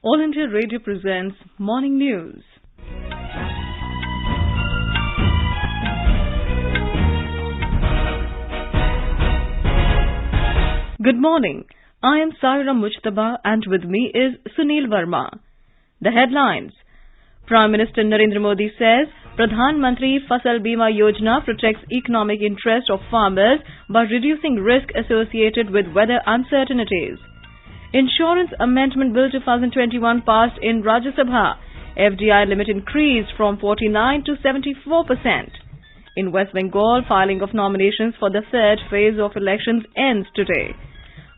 All India Radio presents Morning News. Good morning. I am Saira Mujtaba and with me is Sunil Verma. The headlines. Prime Minister Narendra Modi says Pradhan Mantri Fasal Bima Yojana protects economic interest of farmers by reducing risk associated with weather uncertainties. Insurance Amendment Bill 2021 passed in Rajya Sabha. FDI limit increased from 49 to 74%. In West Bengal, filing of nominations for the third phase of elections ends today.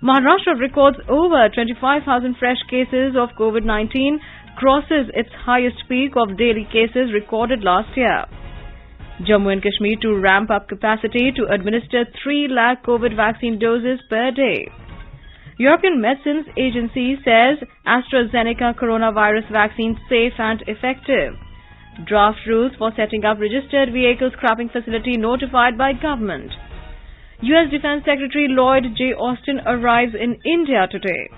Maharashtra records over 25,000 fresh cases of COVID-19, crosses its highest peak of daily cases recorded last year. Jammu and Kashmir to ramp up capacity to administer 3 lakh COVID vaccine doses per day. European Medicines Agency says AstraZeneca coronavirus vaccine safe and effective. Draft rules for setting up registered vehicle scrapping facility notified by government. US Defense Secretary Lloyd J. Austin arrives in India today.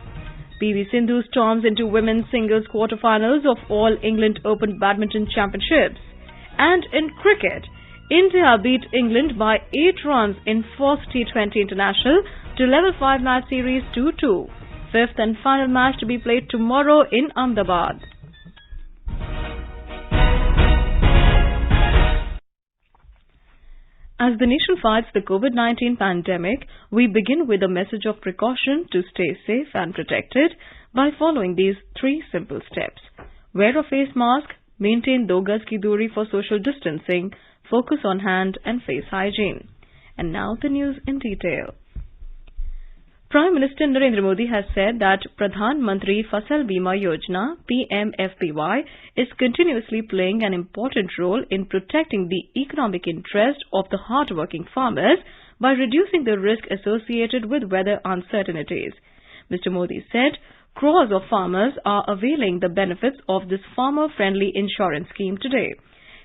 PV Sindhu storms into women's singles quarterfinals of All England Open Badminton Championships. And in cricket, India beat England by 8 runs in 4th T20 International to level 5 match series 2-2. Fifth and final match to be played tomorrow in Ahmedabad. As the nation fights the COVID-19 pandemic, we begin with a message of precaution to stay safe and protected by following these 3 simple steps. Wear a face mask, maintain 2 gaz ki duri for social distancing, focus on hand and face hygiene. And now the news in detail. Prime Minister Narendra Modi has said that Pradhan Mantri Fasal Bima Yojana (PMFBY) is continuously playing an important role in protecting the economic interest of the hard-working farmers by reducing the risk associated with weather uncertainties. Mr. Modi said crores of farmers are availing the benefits of this farmer-friendly insurance scheme today.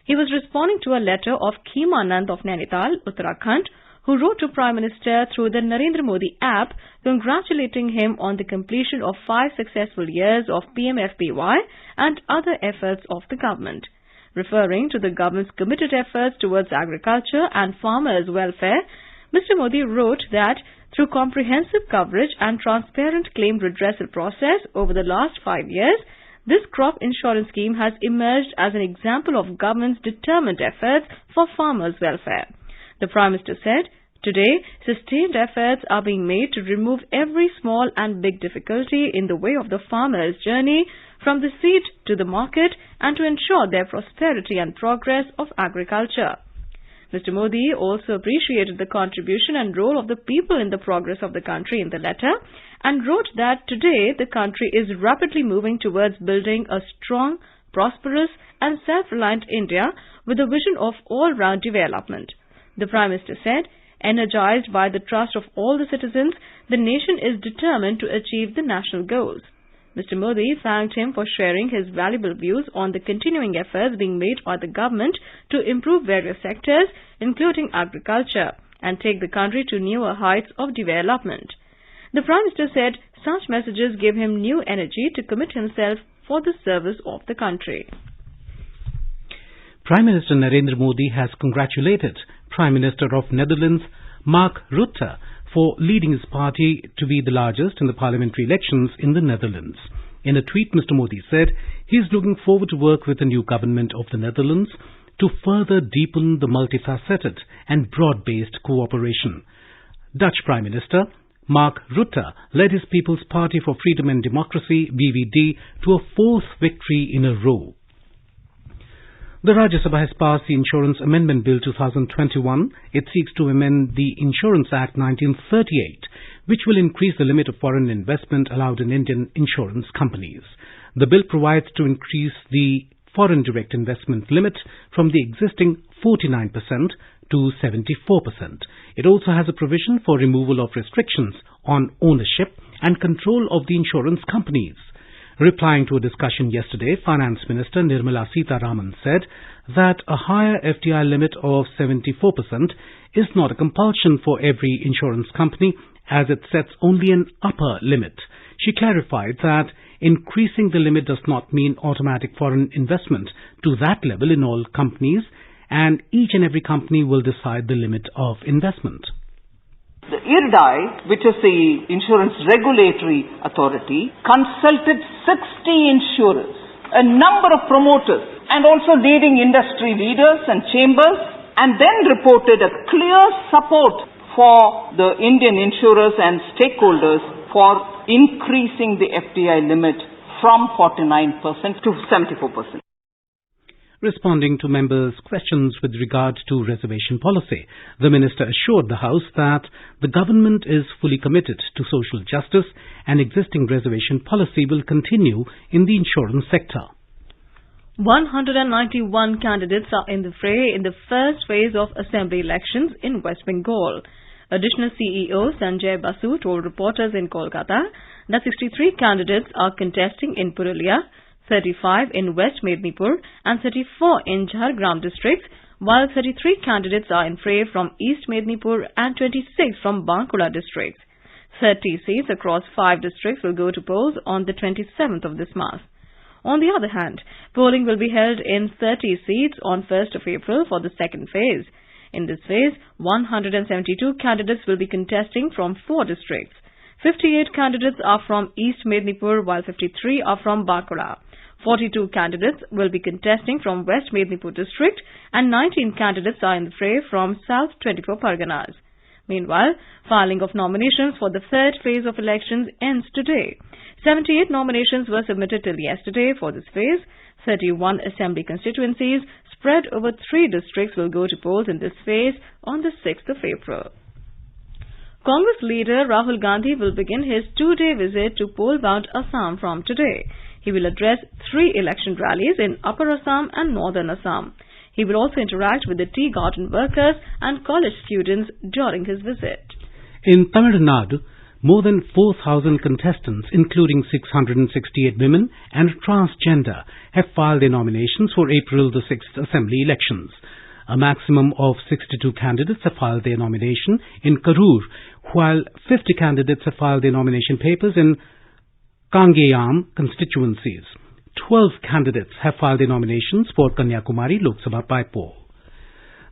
He was responding to a letter of Khimanand of Nainital, Uttarakhand, who wrote to Prime Minister through the Narendra Modi app congratulating him on the completion of 5 successful years of PMFBY and other efforts of the government. Referring to the government's committed efforts towards agriculture and farmers' welfare, Mr. Modi wrote that through comprehensive coverage and transparent claim redressal process over the last 5 years, this crop insurance scheme has emerged as an example of government's determined efforts for farmers' welfare. The Prime Minister said, today, sustained efforts are being made to remove every small and big difficulty in the way of the farmer's journey from the seed to the market and to ensure their prosperity and progress of agriculture. Mr. Modi also appreciated the contribution and role of the people in the progress of the country in the letter and wrote that today the country is rapidly moving towards building a strong, prosperous and self-reliant India with a vision of all-round development. The Prime Minister said, energized by the trust of all the citizens, the nation is determined to achieve the national goals. Mr. Modi thanked him for sharing his valuable views on the continuing efforts being made by the government to improve various sectors, including agriculture, and take the country to newer heights of development. The Prime Minister said such messages give him new energy to commit himself for the service of the country. Prime Minister Narendra Modi has congratulated Prime Minister of Netherlands, Mark Rutte, for leading his party to be the largest in the parliamentary elections in the Netherlands. In a tweet, Mr. Modi said he is looking forward to work with the new government of the Netherlands to further deepen the multifaceted and broad-based cooperation. Dutch Prime Minister Mark Rutte led his People's Party for Freedom and Democracy, VVD, to a 4th victory in a row. The Rajya Sabha has passed the Insurance Amendment Bill 2021. It seeks to amend the Insurance Act 1938, which will increase the limit of foreign investment allowed in Indian insurance companies. The bill provides to increase the foreign direct investment limit from the existing 49% to 74%. It also has a provision for removal of restrictions on ownership and control of the insurance companies. Replying to a discussion yesterday, Finance Minister Nirmala Sitharaman said that a higher FDI limit of 74% is not a compulsion for every insurance company as it sets only an upper limit. She clarified that increasing the limit does not mean automatic foreign investment to that level in all companies, and each and every company will decide the limit of investment. The IRDAI, which is the Insurance Regulatory Authority, consulted 60 insurers, a number of promoters, and also leading industry leaders and chambers, and then reported a clear support for the Indian insurers and stakeholders for increasing the FDI limit from 49% to 74%. Responding to members' questions with regard to reservation policy, the Minister assured the House that the government is fully committed to social justice and existing reservation policy will continue in the insurance sector. 191 candidates are in the fray in the first phase of assembly elections in West Bengal. Additional CEO Sanjay Basu told reporters in Kolkata that 63 candidates are contesting in Purulia, 35 in West Mednipur and 34 in Jhargram districts, while 33 candidates are in fray from East Mednipur and 26 from Bankura districts. 30 seats across 5 districts will go to polls on the 27th of this month. On the other hand, polling will be held in 30 seats on 1st of April for the second phase. In this phase, 172 candidates will be contesting from 4 districts. 58 candidates are from East Mednipur, while 53 are from Bankura. 42 candidates will be contesting from West Mednipur district and 19 candidates are in the fray from South 24 Parganas. Meanwhile, filing of nominations for the third phase of elections ends today. 78 nominations were submitted till yesterday for this phase. 31 assembly constituencies spread over 3 districts will go to polls in this phase on the 6th of April. Congress leader Rahul Gandhi will begin his 2-day visit to poll-bound Assam from today. He will address 3 election rallies in Upper Assam and Northern Assam. He will also interact with the tea garden workers and college students during his visit. In Tamil Nadu, more than 4,000 contestants, including 668 women and a transgender, have filed their nominations for April the 6th Assembly elections. A maximum of 62 candidates have filed their nomination in Karur, while 50 candidates have filed their nomination papers in Kangeyam constituencies. 12 candidates have filed their nominations for Kanyakumari Lok Sabha by poll.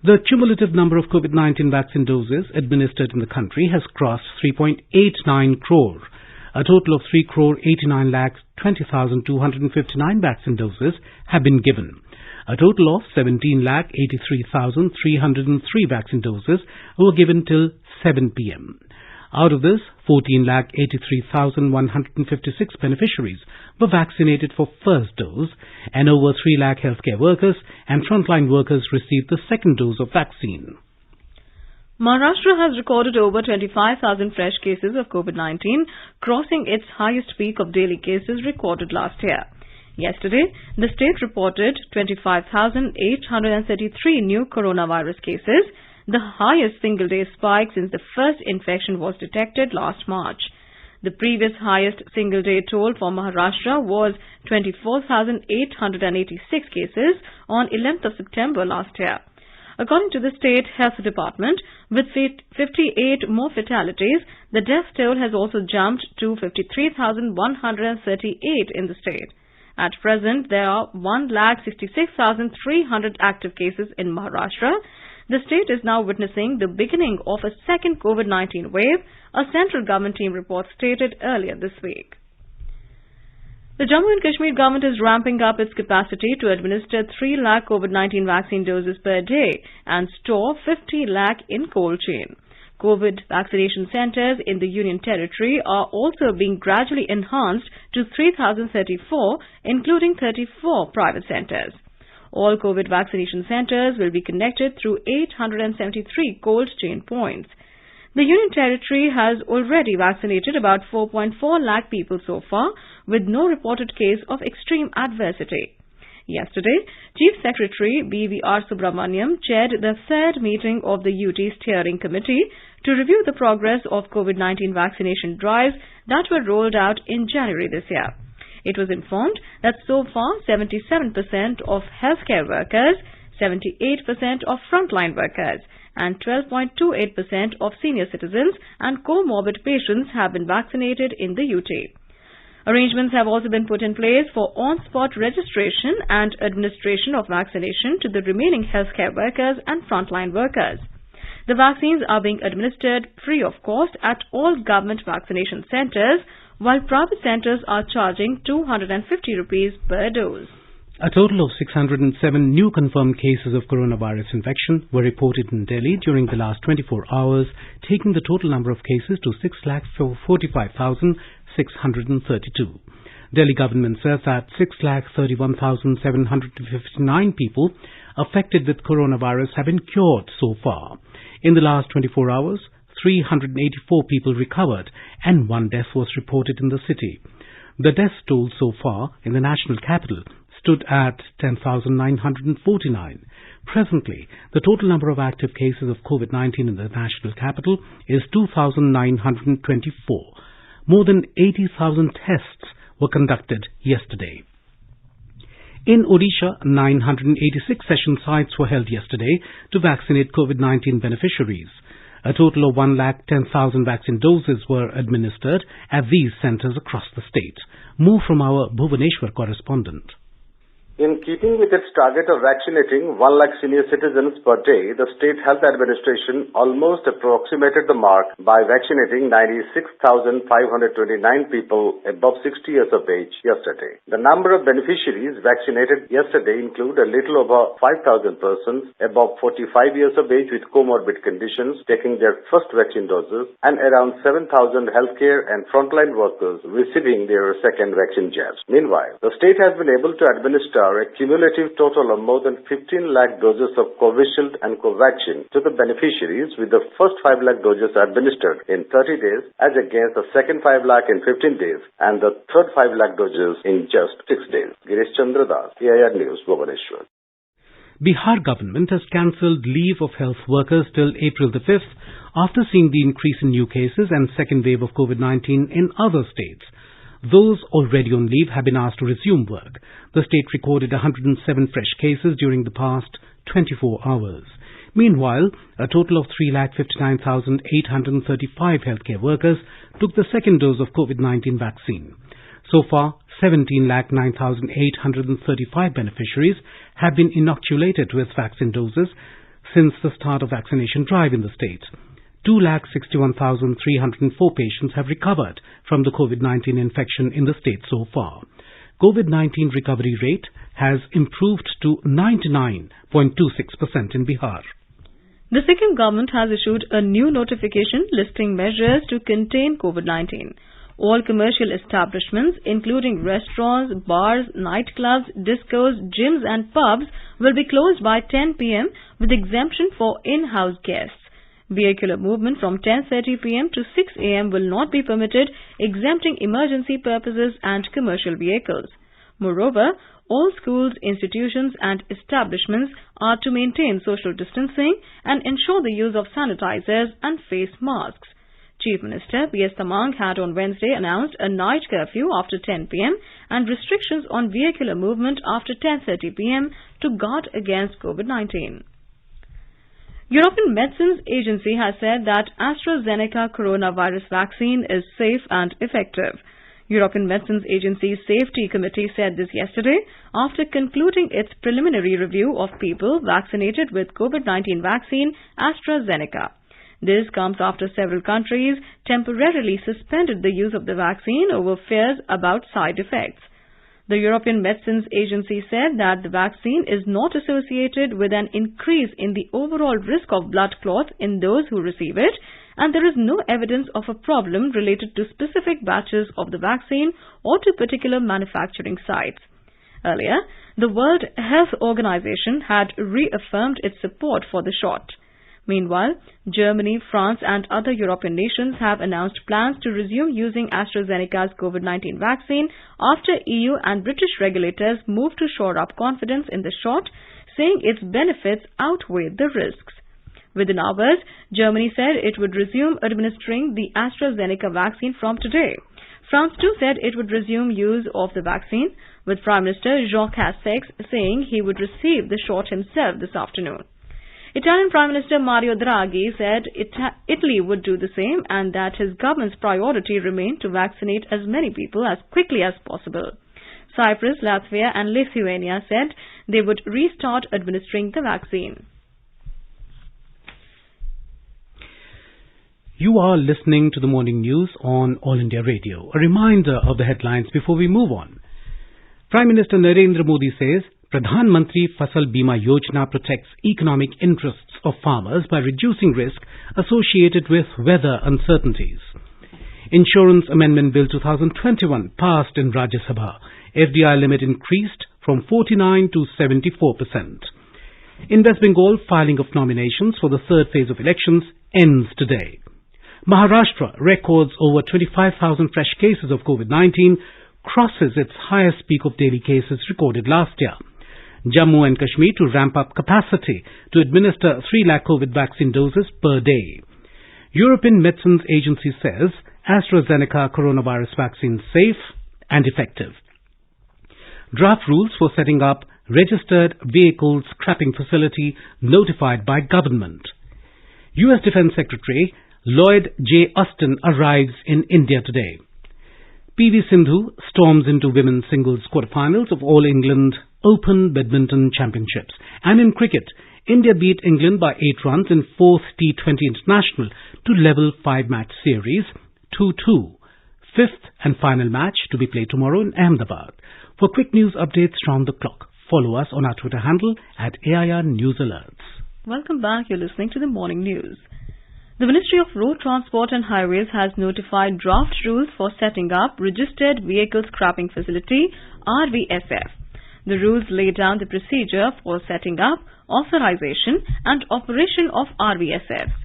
The cumulative number of COVID-19 vaccine doses administered in the country has crossed 3.89 crore. A total of 3,89,20,259 vaccine doses have been given. A total of 17,83,303 vaccine doses were given till 7 p.m. Out of this, 14,83,156 beneficiaries were vaccinated for first dose, and over 3 lakh healthcare workers and frontline workers received the second dose of vaccine. Maharashtra has recorded over 25,000 fresh cases of COVID-19, crossing its highest peak of daily cases recorded last year. Yesterday, the state reported 25,833 new coronavirus cases, the highest single-day spike since the first infection was detected last March. The previous highest single-day toll for Maharashtra was 24,886 cases on 11th of September last year. According to the State Health Department, with 58 more fatalities, the death toll has also jumped to 53,138 in the state. At present, there are 1,66,300 active cases in Maharashtra. The state is now witnessing the beginning of a second COVID-19 wave, a central government team report stated earlier this week. The Jammu and Kashmir government is ramping up its capacity to administer 3 lakh COVID-19 vaccine doses per day and store 50 lakh in cold chain. COVID vaccination centers in the Union Territory are also being gradually enhanced to 3,034, including 34 private centers. All COVID vaccination centers will be connected through 873 cold chain points. The Union Territory has already vaccinated about 4.4 lakh people so far, with no reported case of extreme adversity. Yesterday, Chief Secretary B.V.R. Subramaniam chaired the third meeting of the UT Steering Committee to review the progress of COVID-19 vaccination drives that were rolled out in January this year. It was informed that so far 77% of healthcare workers, 78% of frontline workers and 12.28% of senior citizens and comorbid patients have been vaccinated in the UT. Arrangements have also been put in place for on-spot registration and administration of vaccination to the remaining healthcare workers and frontline workers. The vaccines are being administered free of cost at all government vaccination centres, while private centres are charging 250 rupees per dose. A total of 607 new confirmed cases of coronavirus infection were reported in Delhi during the last 24 hours, taking the total number of cases to 6,45,632. Delhi government says that 6,31,759 people affected with coronavirus have been cured so far. In the last 24 hours, 384 people recovered and one death was reported in the city. The death toll so far in the national capital stood at 10,949. Presently, the total number of active cases of COVID-19 in the national capital is 2,924. More than 80,000 tests were conducted yesterday. In Odisha, 986 session sites were held yesterday to vaccinate COVID-19 beneficiaries. A total of 110,000 vaccine doses were administered at these centres across the state. More from our Bhubaneswar correspondent. In keeping with its target of vaccinating 1 lakh senior citizens per day, the State Health Administration almost approximated the mark by vaccinating 96,529 people above 60 years of age yesterday. The number of beneficiaries vaccinated yesterday include a little over 5,000 persons above 45 years of age with comorbid conditions taking their first vaccine doses and around 7,000 healthcare and frontline workers receiving their second vaccine jabs. Meanwhile, the state has been able to administer a cumulative total of more than 15 lakh doses of Covishield and Covaxin to the beneficiaries, with the first 5 lakh doses administered in 30 days as against the second 5 lakh in 15 days and the third 5 lakh doses in just 6 days. Girish Chandra Das, AIR News, Bhubaneswar. Bihar government has cancelled leave of health workers till April the 5th after seeing the increase in new cases and second wave of COVID-19 in other states. Those already on leave have been asked to resume work. The state recorded 107 fresh cases during the past 24 hours. Meanwhile, a total of 3,59,835 healthcare workers took the second dose of COVID-19 vaccine. So far, 17,09,835 beneficiaries have been inoculated with vaccine doses since the start of vaccination drive in the state. 2,61,304 patients have recovered from the COVID-19 infection in the state so far. COVID-19 recovery rate has improved to 99.26% in Bihar. The Sikkim government has issued a new notification listing measures to contain COVID-19. All commercial establishments, including restaurants, bars, nightclubs, discos, gyms and pubs, will be closed by 10 p.m. with exemption for in-house guests. Vehicular movement from 10:30 p.m. to 6 a.m. will not be permitted, exempting emergency purposes and commercial vehicles. Moreover, all schools, institutions and establishments are to maintain social distancing and ensure the use of sanitizers and face masks. Chief Minister B.S. Tamang had on Wednesday announced a night curfew after 10 p.m. and restrictions on vehicular movement after 10:30 p.m. to guard against COVID-19. European Medicines Agency has said that AstraZeneca coronavirus vaccine is safe and effective. European Medicines Agency's Safety Committee said this yesterday after concluding its preliminary review of people vaccinated with COVID-19 vaccine AstraZeneca. This comes after several countries temporarily suspended the use of the vaccine over fears about side effects. The European Medicines Agency said that the vaccine is not associated with an increase in the overall risk of blood clots in those who receive it, and there is no evidence of a problem related to specific batches of the vaccine or to particular manufacturing sites. Earlier, the World Health Organization had reaffirmed its support for the shot. Meanwhile, Germany, France and other European nations have announced plans to resume using AstraZeneca's COVID-19 vaccine after EU and British regulators moved to shore up confidence in the shot, saying its benefits outweigh the risks. Within hours, Germany said it would resume administering the AstraZeneca vaccine from today. France too said it would resume use of the vaccine, with Prime Minister Jean Castex saying he would receive the shot himself this afternoon. Italian Prime Minister Mario Draghi said Italy would do the same and that his government's priority remained to vaccinate as many people as quickly as possible. Cyprus, Latvia and Lithuania said they would restart administering the vaccine. You are listening to the morning news on All India Radio. A reminder of the headlines before we move on. Prime Minister Narendra Modi says Pradhan Mantri Fasal Bima Yojana protects economic interests of farmers by reducing risk associated with weather uncertainties. Insurance Amendment Bill 2021 passed in Rajya Sabha. FDI limit increased from 49 to 74%. In West Bengal, filing of nominations for the third phase of elections ends today. Maharashtra records over 25,000 fresh cases of COVID-19, crosses its highest peak of daily cases recorded last year. Jammu and Kashmir to ramp up capacity to administer 3 lakh COVID vaccine doses per day. European Medicines Agency says AstraZeneca coronavirus vaccine safe and effective. Draft rules for setting up registered vehicle scrapping facility notified by government. US Defense Secretary Lloyd J. Austin arrives in India today. PV Sindhu storms into women's singles quarterfinals of All England Open Badminton Championships. And in cricket, India beat England by 8 runs in 4th T20 International to level 5-match series 2-2. 5th and final match to be played tomorrow in Ahmedabad. For quick news updates round the clock, follow us on our Twitter handle at AIR News Alerts. Welcome back. You're listening to the morning news. The Ministry of Road Transport and Highways has notified draft rules for setting up Registered Vehicle Scrapping Facility (RVSF). The rules lay down the procedure for setting up, authorization and operation of RVSFs.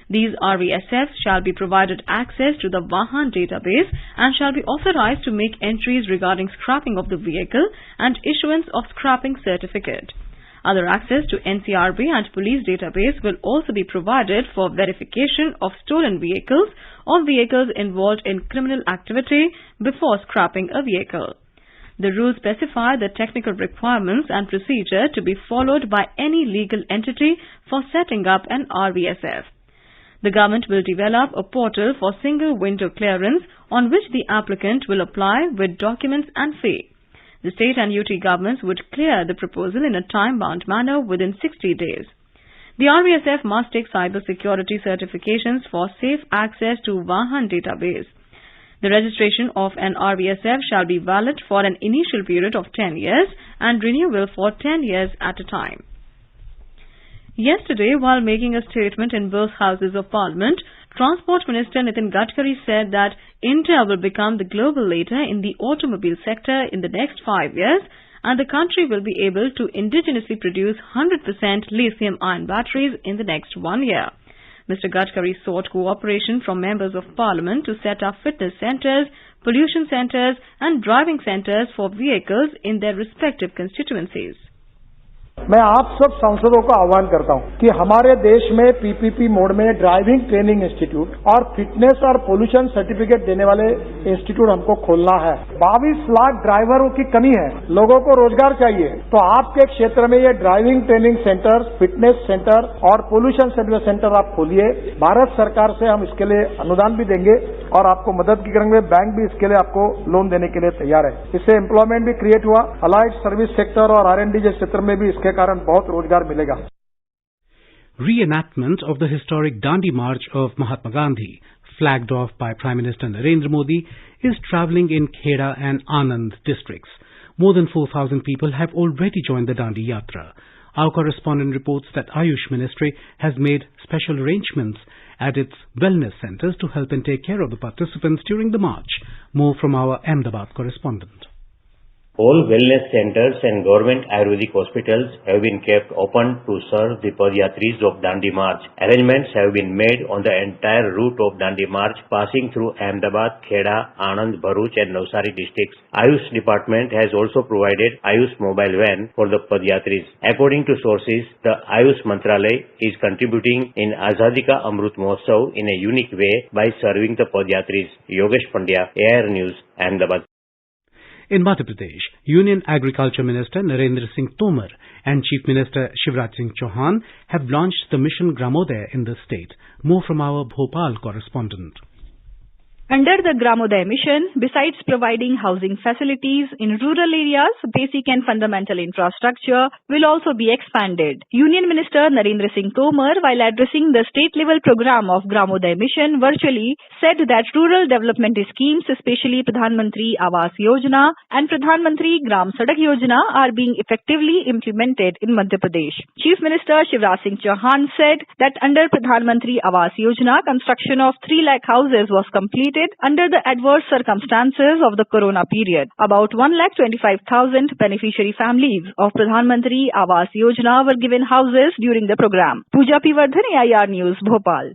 These RVSFs shall be provided access to the Vahan database and shall be authorized to make entries regarding scrapping of the vehicle and issuance of scrapping certificate. Other access to NCRB and police database will also be provided for verification of stolen vehicles or vehicles involved in criminal activity before scrapping a vehicle. The rules specify the technical requirements and procedure to be followed by any legal entity for setting up an RVSF. The government will develop a portal for single window clearance on which the applicant will apply with documents and fee. The state and UT governments would clear the proposal in a time-bound manner within 60 days. The RVSF must take cyber security certifications for safe access to Vahan database. The registration of an RVSF shall be valid for an initial period of 10 years and renewal for 10 years at a time. Yesterday, while making a statement in both houses of Parliament, Transport Minister Nitin Gadkari said that India will become the global leader in the automobile sector in the next 5 years and the country will be able to indigenously produce 100% lithium-ion batteries in the next 1 year. Mr. Gadkari sought cooperation from members of Parliament to set up fitness centres, pollution centres and driving centres for vehicles in their respective constituencies. मैं आप सब सांसदों को आह्वान करता हूं कि हमारे देश में पीपीपी मोड में ड्राइविंग ट्रेनिंग इंस्टीट्यूट और फिटनेस और पोल्यूशन सर्टिफिकेट देने वाले इंस्टीट्यूट हमको खोलना है। 22 लाख ड्राइवरों की कमी है, लोगों को रोजगार चाहिए, तो आपके क्षेत्र में ये driving training centre, fitness centre और पोल्यूशन सर्टिफिकेट सेंटर आप खोलिए। भारत सरकार से हम इसके लिए अनुदान भी देंगे और आपको मदद भी करेंगे। बैंक भी इसके लिए आपको लोन देने के लिए तैयार है। इससे एम्प्लॉयमेंट भी क्रिएट हुआ, अलाइड सर्विस सेक्टर और R&D जैसे क्षेत्र में भी इसके कारण बहुत रोजगार मिलेगा। Reenactment of the historic Dandi March of Mahatma Gandhi, flagged off by Prime Minister Narendra Modi, is travelling in Kheda and Anand districts. More than 4,000 people have already joined the Dandi Yatra. Our correspondent reports that Ayush Ministry has made special arrangements at its wellness centres to help and take care of the participants during the march. More from our Ahmedabad correspondent. All wellness centers and government Ayurvedic hospitals have been kept open to serve the Padyatris of Dandi March. Arrangements have been made on the entire route of Dandi March, passing through Ahmedabad, Kheda, Anand, Bharuch and Navsari districts. Ayush department has also provided Ayush mobile van for the Padyatris. According to sources, the Ayush Mantralay is contributing in Azadi Ka Amrut Mahotsav in a unique way by serving the Padyatris. Yogesh Pandya, AIR News, Ahmedabad. In Madhya Pradesh, Union Agriculture Minister Narendra Singh Tomar and Chief Minister Shivraj Singh Chauhan have launched the Mission Gramodaya in the state. More from our Bhopal correspondent. Under the Gramodaya mission, besides providing housing facilities in rural areas, basic and fundamental infrastructure will also be expanded. Union Minister Narendra Singh Tomar, while addressing the state-level program of Gramodaya mission virtually, said that rural development schemes, especially Pradhan Mantri Awas Yojana and Pradhan Mantri Gram Sadak Yojana, are being effectively implemented in Madhya Pradesh. Chief Minister Shivraj Singh Chauhan said that under Pradhan Mantri Awas Yojana, construction of 3 lakh houses was completed under the adverse circumstances of the corona period. About 1,25,000 beneficiary families of Pradhan Mantri Awas Yojana were given houses during the program. Pooja P. Vardhan, AIR News, Bhopal.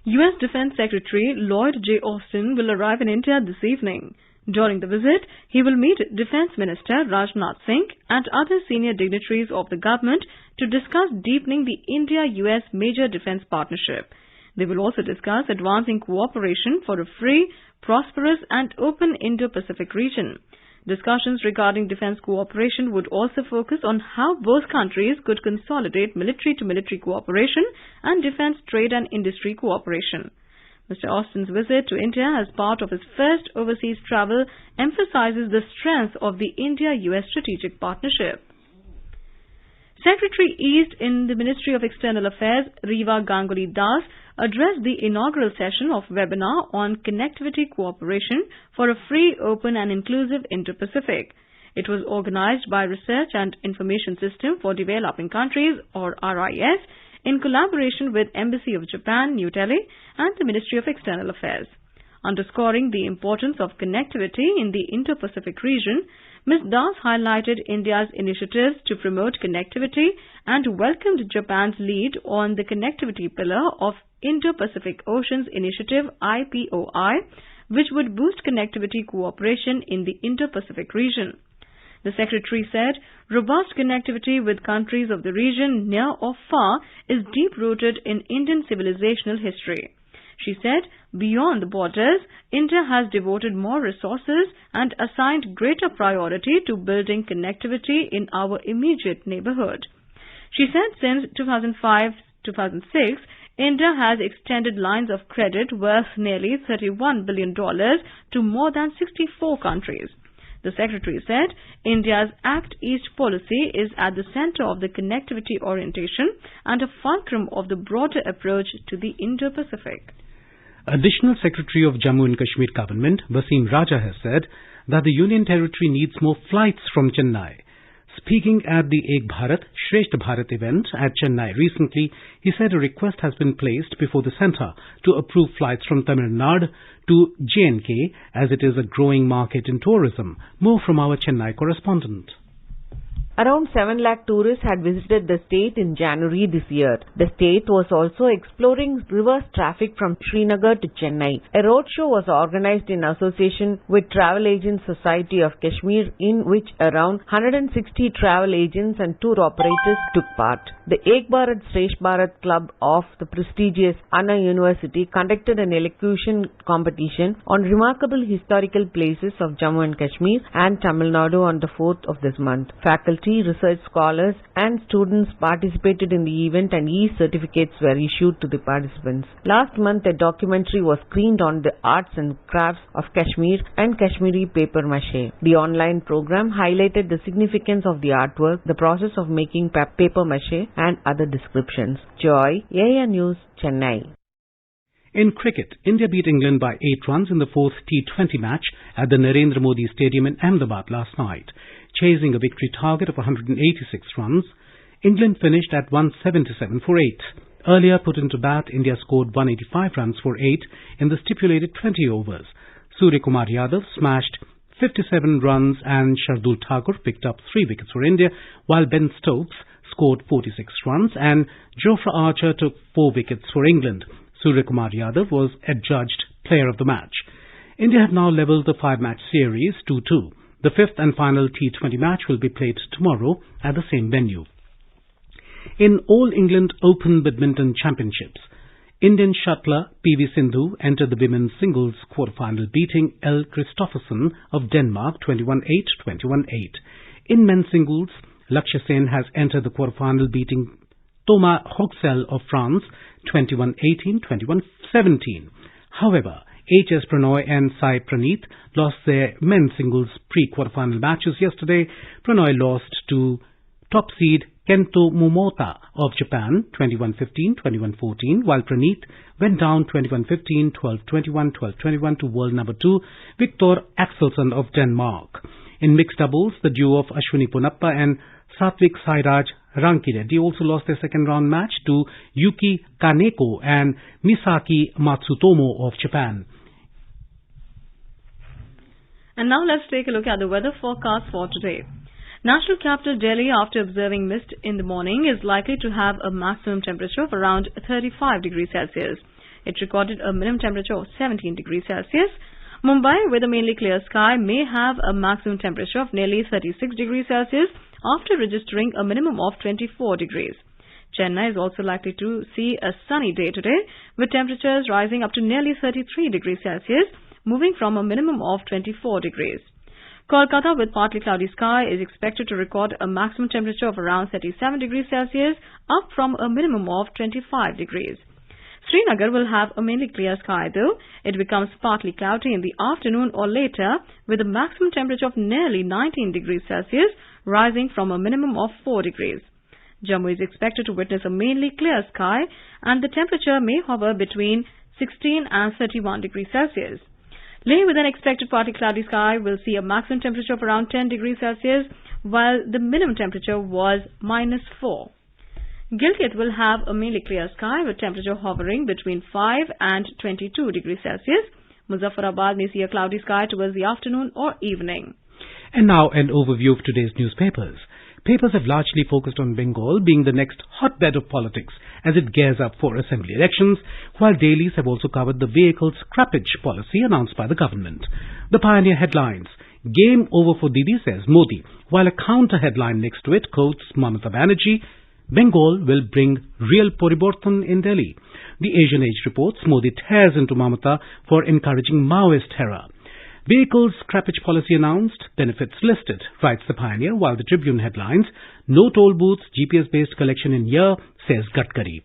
U.S. Defense Secretary Lloyd J. Austin will arrive in India this evening. During the visit, he will meet Defense Minister Rajnath Singh and other senior dignitaries of the government to discuss deepening the India-US major defense partnership. They will also discuss advancing cooperation for a free, prosperous and open Indo-Pacific region. Discussions regarding defense cooperation would also focus on how both countries could consolidate military-to-military cooperation and defense trade and industry cooperation. Mr. Austin's visit to India as part of his first overseas travel emphasizes the strength of the India-US strategic partnership. Secretary East in the Ministry of External Affairs, Riva Ganguly Das, addressed the inaugural session of webinar on connectivity cooperation for a free, open and inclusive Indo-Pacific. It was organized by Research and Information System for Developing Countries, or RIS, in collaboration with Embassy of Japan, New Delhi, and the Ministry of External Affairs. Underscoring the importance of connectivity in the Indo-Pacific region, Ms. Das highlighted India's initiatives to promote connectivity and welcomed Japan's lead on the connectivity pillar of Indo-Pacific Oceans Initiative IPOI, which would boost connectivity cooperation in the Indo-Pacific region. The Secretary said, robust connectivity with countries of the region near or far is deep-rooted in Indian civilizational history. She said, beyond the borders, India has devoted more resources and assigned greater priority to building connectivity in our immediate neighborhood. She said since 2005-2006, India has extended lines of credit worth nearly $31 billion to more than 64 countries. The Secretary said, India's Act East policy is at the center of the connectivity orientation and a fulcrum of the broader approach to the Indo-Pacific. Additional Secretary of Jammu and Kashmir Government, Wasim Raja, has said that the Union Territory needs more flights from Chennai. Speaking at the Ek Bharat, Shresth Bharat event at Chennai recently, he said a request has been placed before the centre to approve flights from Tamil Nadu to J&K as it is a growing market in tourism. More from our Chennai correspondent. Around 7 lakh tourists had visited the state in January this year. The state was also exploring reverse traffic from Srinagar to Chennai. A roadshow was organized in association with Travel Agents Society of Kashmir, in which around 160 travel agents and tour operators took part. The Ek Bharat Shresth Bharat Club of the prestigious Anna University conducted an elocution competition on remarkable historical places of Jammu and Kashmir and Tamil Nadu on the 4th of this month. Faculty, research scholars and students participated in the event and e-certificates were issued to the participants. Last month, a documentary was screened on the arts and crafts of Kashmir and Kashmiri paper mache. The online program highlighted the significance of the artwork, the process of making paper mache and other descriptions. Joy, AIR News, Chennai. In cricket, India beat England by 8 runs in the 4th T20 match at the Narendra Modi Stadium in Ahmedabad last night. Chasing a victory target of 186 runs, England finished at 177 for 8. Earlier put into bat, India scored 185 runs for 8 in the stipulated 20 overs. Surya Kumar Yadav smashed 57 runs and Shardul Thakur picked up 3 wickets for India, while Ben Stokes scored 46 runs and Jofra Archer took 4 wickets for England. Surya Kumar Yadav was adjudged player of the match. India have now levelled the 5-match series 2-2. The 5th and final T20 match will be played tomorrow at the same venue. In All England Open Badminton Championships, Indian shuttler PV Sindhu entered the women's singles quarter-final, beating Elle Kristoffersen of Denmark 21-8, 21-8. In men's singles, Lakshya Sen has entered the quarter-final, beating Thomas Roxel of France 21-18, 21-17. However, H.S. Pranoy and Sai Praneeth lost their men's singles pre-quarter-final matches yesterday. Pranoy lost to top seed Kento Momota of Japan 21-15, 21-14, while Praneeth went down 21-15, 12-21, 12-21 to world number 2 Victor Axelsen of Denmark. In mixed doubles, the duo of Ashwini Ponappa and Satvik Sairaj Rankireddy also lost their second round match to Yuki Kaneko and Misaki Matsutomo of Japan. And now let's take a look at the weather forecast for today. National capital Delhi, after observing mist in the morning, is likely to have a maximum temperature of around 35 degrees Celsius. It recorded a minimum temperature of 17 degrees Celsius. Mumbai, with a mainly clear sky, may have a maximum temperature of nearly 36 degrees Celsius after registering a minimum of 24 degrees. Chennai is also likely to see a sunny day today, with temperatures rising up to nearly 33 degrees Celsius, moving from a minimum of 24 degrees. Kolkata, with partly cloudy sky, is expected to record a maximum temperature of around 37 degrees Celsius, up from a minimum of 25 degrees. Srinagar will have a mainly clear sky, though it becomes partly cloudy in the afternoon or later, with a maximum temperature of nearly 19 degrees Celsius, rising from a minimum of 4 degrees. Jammu is expected to witness a mainly clear sky, and the temperature may hover between 16 and 31 degrees Celsius. Leh, with an expected partly cloudy sky, will see a maximum temperature of around 10 degrees Celsius, while the minimum temperature was -4. Gilgit will have a mainly clear sky, with temperature hovering between 5 and 22 degrees Celsius. Muzaffarabad may see a cloudy sky towards the afternoon or evening. And now an overview of today's newspapers. Papers have largely focused on Bengal being the next hotbed of politics as it gears up for assembly elections, while dailies have also covered the vehicle scrappage policy announced by the government. The pioneer headlines: "Game over for Didi," says Modi, while a counter headline next to it quotes Mamata Banerjee, "Bengal will bring real Poriborton in Delhi." The Asian Age reports Modi tears into Mamata for encouraging Maoist terror. Vehicles scrappage policy announced, benefits listed, writes the Pioneer, while the Tribune headlines, "No toll booths, GPS-based collection in year," says Gadkari.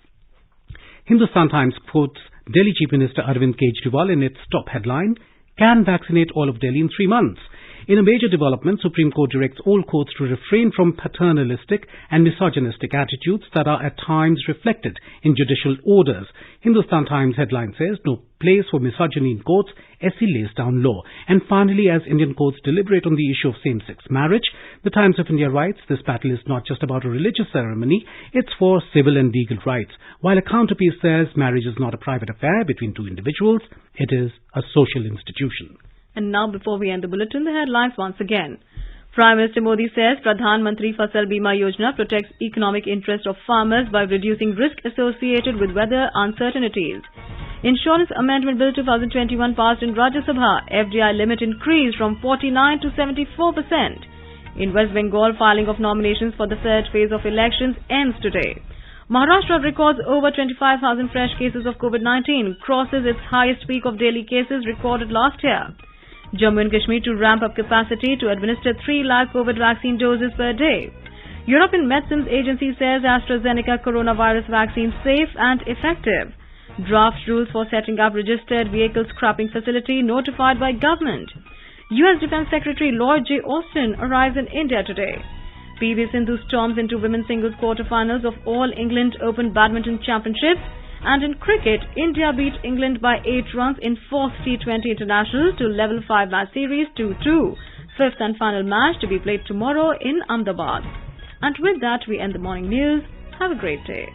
Hindustan Times quotes Delhi Chief Minister Arvind Kejriwal in its top headline, "Can vaccinate all of Delhi in 3 months." In a major development, Supreme Court directs all courts to refrain from paternalistic and misogynistic attitudes that are at times reflected in judicial orders. Hindustan Times headline says, "No place for misogyny in courts, SC lays down law." And finally, as Indian courts deliberate on the issue of same-sex marriage, the Times of India writes, "This battle is not just about a religious ceremony, it's for civil and legal rights." While a counterpiece says, "Marriage is not a private affair between two individuals, it is a social institution." And now, before we end the bulletin, the headlines once again. Prime Minister Modi says Pradhan Mantri Fasal Bima Yojana protects economic interest of farmers by reducing risk associated with weather uncertainties. Insurance Amendment Bill 2021 passed in Rajya Sabha. FDI limit increased from 49 to 74%. In West Bengal, filing of nominations for the third phase of elections ends today. Maharashtra records over 25,000 fresh cases of COVID-19, crosses its highest peak of daily cases recorded last year. Jammu and Kashmir to ramp up capacity to administer 3 lakh COVID vaccine doses per day. European Medicines Agency says AstraZeneca coronavirus vaccine safe and effective. Draft rules for setting up registered vehicle scrapping facility notified by government. US Defense Secretary Lloyd J. Austin arrives in India today. PV Sindhu storms into women's singles quarterfinals of All England Open Badminton Championships. And in cricket, India beat England by 8 runs in 4th T20 International to level 5 match series 2-2. 5th and final match to be played tomorrow in Ahmedabad. And with that, we end the morning news. Have a great day.